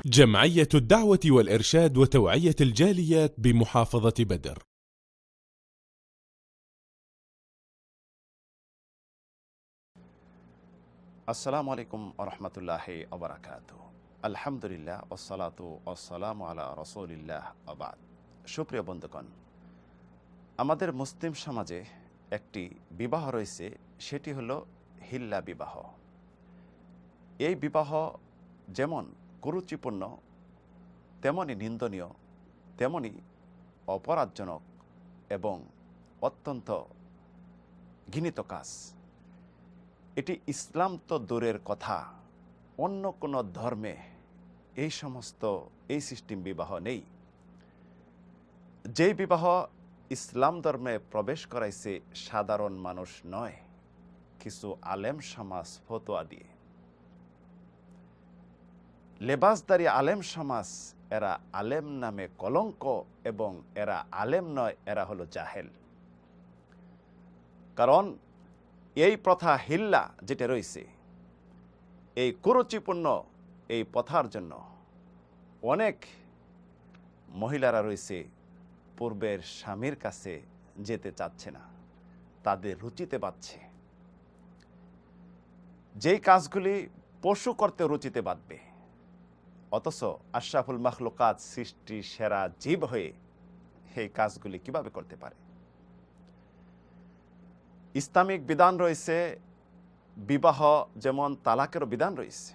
جمعية الدعوة والإرشاد وتوعية الجاليات بمحافظة بدر. আসসালামু আলাইকুম ওয়া রাহমাতুল্লাহি ওয়া বারাকাতুহু। আলহামদুলিল্লাহ ওয়াসসালাতু ওয়াসসালামু আলা রাসূলিল্লাহ ওয়া বা'দ। সুপ্রিয় বন্ধুগণ, আমাদের মুসলিম সমাজে একটি বিবাহ রয়েছে, সেটি হলো হিল্লা বিবাহ। এই বিবাহ যেমন কুরুচিপূর্ণ, তেমনই নিন্দনীয়, তেমনই অপরাধজনক এবং অত্যন্ত ঘৃণিত কাজ। এটি ইসলাম তো দূরের কথা, অন্য কোনো ধর্মে এই সিস্টেম বিবাহ নেই। যেই বিবাহ ইসলাম ধর্মে প্রবেশ করাইছে সাধারণ মানুষ নয়, কিছু আলেম সমাজ ফতোয়া দিয়ে। লেবাসদারি আলেম সমাজ, এরা আলেম নামে কলঙ্ক এবং এরা আলেম নয়, এরা হলো জাহেল। কারণ এই প্রথা হিল্লা যেটা রয়েছে, এই কুরুচিপূর্ণ এই প্রথার জন্য অনেক মহিলারা রয়েছে পূর্বের স্বামীর কাছে যেতে চাচ্ছে না, তাদের রুচিতে বাঁধছে। যেই কাজগুলি পশু করতে রুচিতে বাঁধবে, অথচ আশরাফুল মাখলুকাত, সৃষ্টি সেরা জীব হয়ে এই কাজগুলি কিভাবে করতে পারে? ইসলামিক বিধান রয়েছে, বিবাহ যেমন তালাকেরও বিধান রয়েছে।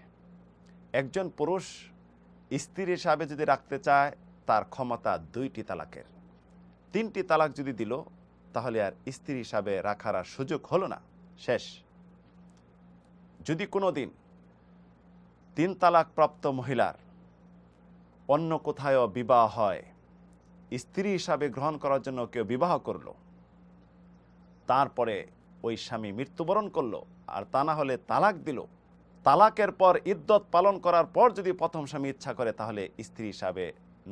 একজন পুরুষ স্ত্রী হিসাবে যদি রাখতে চায়, তার ক্ষমতা 2টি তালাকের। 3টি তালাক যদি দিল, তাহলে আর স্ত্রী হিসাবে রাখার আর সুযোগ হলো না, শেষ। যদি কোনো দিন 3 তালাক প্রাপ্ত মহিলার অন্য কোথাও বিবাহ হয়, স্ত্রী হিসাবে গ্রহণ করার জন্য কেউ বিবাহ করলো, তারপরে ওই স্বামী মৃত্যুবরণ করলো, আর তা না হলে তালাক দিল, তালাকের পর ইদ্যত পালন করার পর যদি প্রথম স্বামী ইচ্ছা করে, তাহলে স্ত্রী হিসাবে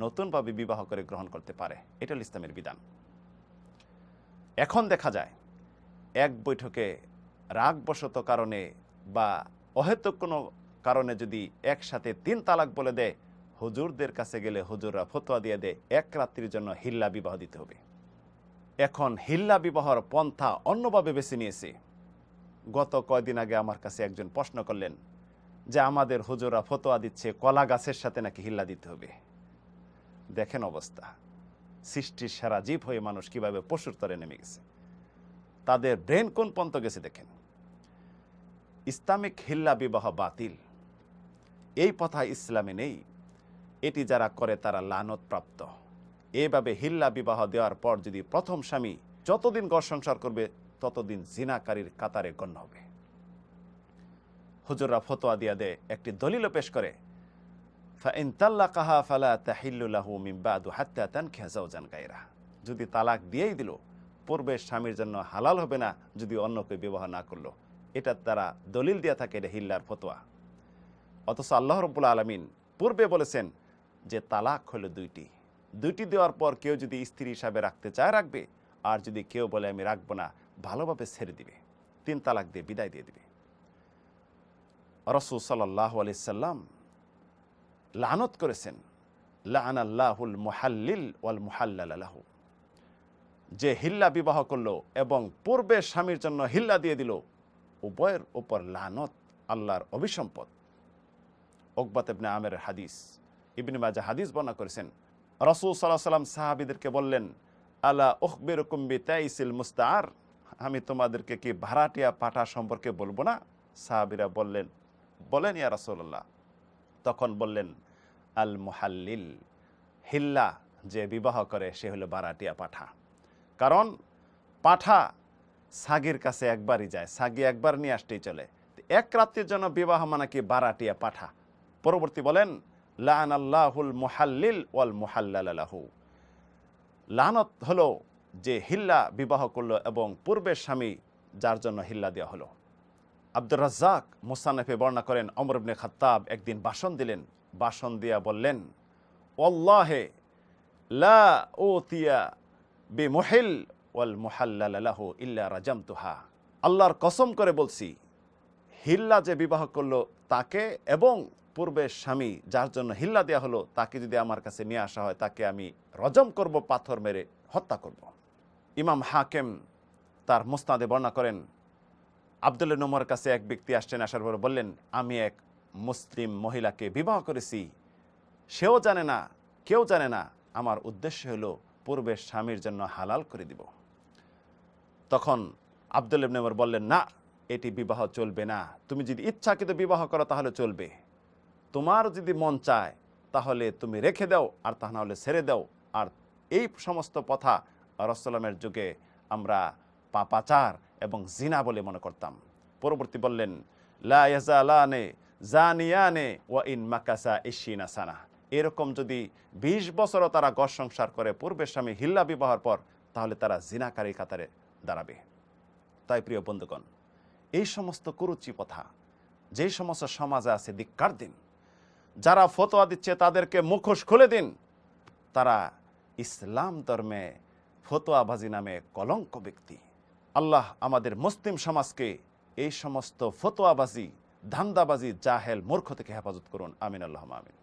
নতুনভাবে বিবাহ করে গ্রহণ করতে পারে। এটা হল ইসলামের বিধান। এখন দেখা যায় এক বৈঠকে রাগবশত কারণে বা অহেতুক কোনো কারণে যদি একসাথে 3 তালাক বলে দেয়, হুজুরদের কাছে গেলে হুজুররা ফতোয়া দিয়ে দেয় 1 রাত্রির জন্য হিল্লা বিবাহ দিতে হবে। এখন হিল্লা বিবাহর পন্থা অন্যভাবে বেছে নিয়েছে। গত কয়েকদিন আগে আমার কাছে একজন প্রশ্ন করলেন যে আমাদের হুজুররা ফতোয়া দিচ্ছে কলা গাছের সাথে নাকি হিল্লা দিতে হবে। দেখেন অবস্থা, সৃষ্টির সেরা জীব হয়ে মানুষ কিভাবে পশুর তরে নেমে গেছে, তাদের ব্রেন কোন পন্থ গেছে দেখেন। ইসলামিক হিল্লা বিবাহ বাতিল, এই প্রথা ইসলামে নেই। এটি যারা করে তারা লানত প্রাপ্ত। এইভাবে হিল্লা বিবাহ দেওয়ার পর যদি প্রথম স্বামী যতদিন ঘর সংসার করবে, ততদিন জিনাকারীর কাতারে গণ্য হবে। হুজুররা ফতোয়া দিয়া দেয়, একটি দলিল পেশ করে, ফাইন তাল্লাকাহা ফালা তাহিল্লু লাহু মিন বাদু হাত্তা তানকিহা যাওজান গায়রা। যদি তালাক দিয়েই দিল, পূর্বের স্বামীর জন্য হালাল হবে না যদি অন্য কেউ বিবাহ না করলো। এটা তারা দলিল দিয়া থাকে, এটা হিল্লার ফতোয়া। অথচ আল্লাহ রাব্বুল আলামিন পূর্বে বলেছেন যে তালাক হলো 2টি দেওয়ার পর কেউ যদি স্ত্রী হিসাবে রাখতে চায় রাখবে, আর যদি কেউ বলে আমি রাখবো না, ভালোভাবে ছেড়ে দিবে, 3 তালাক দিয়ে বিদায় দিয়ে দিবে। রাসূল সাল্লাল্লাহু আলাইহি সাল্লাম লানত করেছেন, লাআনাল্লাহুল মুহাল্লিল ওয়াল মুহাল্লালা লাহু। যে হিল্লা বিবাহ করলো এবং পূর্বের স্বামীর জন্য হিল্লা দিয়ে দিল, উভয়ের উপর লানত, আল্লাহর অভিসম্পদ। উকবাত ইবনে আমেরের হাদিস, ইবনে মাজাহ হাদিস বর্ণনা করেছেন, রাসূল সাল্লাল্লাহু আলাইহি সাল্লাম সাহাবীদেরকে বললেন, আলা উখবিরুকুম বিতাইসিল মুস্তাআর, আমি তোমাদেরকে কি ভাড়াটিয়া পাঠা সম্পর্কে বলবো না? সাহাবীরা বলেন ইয়া রাসূলুল্লাহ। তখন বললেন, আল মুহাল্লিল, হিল্লা যে বিবাহ করে সে হলো ভাড়াটিয়া পাঠা। কারণ পাঠা সাগির কাছে একবারই যায়, সাগি একবার নিয়ে আসতেই চলে। 1 রাত্রির জন্য বিবাহ মানে কি ভাড়াটিয়া পাঠা। পরবর্তী বলেন, লাআনাল্লাহুল মুহাল্লিল ওয়াল মুহাল্লালা লাহু। লানত হলো যে হিল্লা বিবাহ করলো এবং পূর্বের স্বামী যার জন্য হিল্লা দেওয়া হলো। আব্দুর রাজ্জাক মুসান্নাফে বর্ণনা করেন, ওমর ইবনে খাত্তাব একদিন ভাষণ দিলেন, ভাষণ দিয়া বললেন, ওয়াল্লাহি লা উতিয়া বিমুহিল ওয়াল মুহাল্লালা লাহু ইল্লা রাজামতুহা। আল্লাহর কসম করে বলছি, হিল্লা যে বিবাহ করলো তাকে এবং পূর্বের স্বামী যার জন্য হিল্লা দেওয়া হলো তাকে যদি আমার কাছে নিয়ে আসা হয় তাকে আমি রজম করব, পাথর মেরে হত্যা করব। ইমাম হাকিম তার মুসনাদে বর্ণনা করেন, আব্দুল্লাহ ইবনে ওমর কাছে এক ব্যক্তি আসছেন, আসার পরে বললেন, আমি এক মুসলিম মহিলাকে বিবাহ করেছি, সেও জানে না, কেউ জানে না, আমার উদ্দেশ্য হলো পূর্বের স্বামীর জন্য হালাল করে দিব। তখন আব্দুল্লাহ ইবনে ওমর বললেন, না, এটি বিবাহ চলবে না। তুমি যদি ইচ্ছাকৃত বিবাহ করো তাহলে চলবে, তোমার যদি মন চায় তাহলে তুমি রেখে দাও, আর তা না হলে ছেড়ে দাও। আর এই সমস্ত কথা রাসূলের যুগে আমরা পাপাচার এবং জিনা বলে মনে করতাম। পরবর্তী বললেন, লা ইয়াজালানে জানিয়ানে ওয়া ইন মাকাসা ইশিনা সানা, এরকম যদি 20 বছরও তারা ঘর সংসার করে পূর্বের স্বামী হিল্লা বিবাহের পর, তাহলে তারা জিনাকারী কাতারে দাঁড়াবে। তাই প্রিয় বন্ধুগণ, এই সমস্ত কুরুচি কথা যেই সমস্ত সমাজে আছে, ধিক্কার দিন। যারা ফতোয়া দিচ্ছে তাদেরকে মুখোশ খুলে দিন। তারা ইসলাম ধর্মে ফতোয়াবাজি নামে কলঙ্ক ব্যক্তি। আল্লাহ আমাদের মুসলিম সমাজকে এই সমস্ত ফতোয়াবাজি, ধান্দাবাজি, জাহেল, মূর্খ থেকে হেফাজত করুন। আমিন, আল্লাহুম্মা আমিন।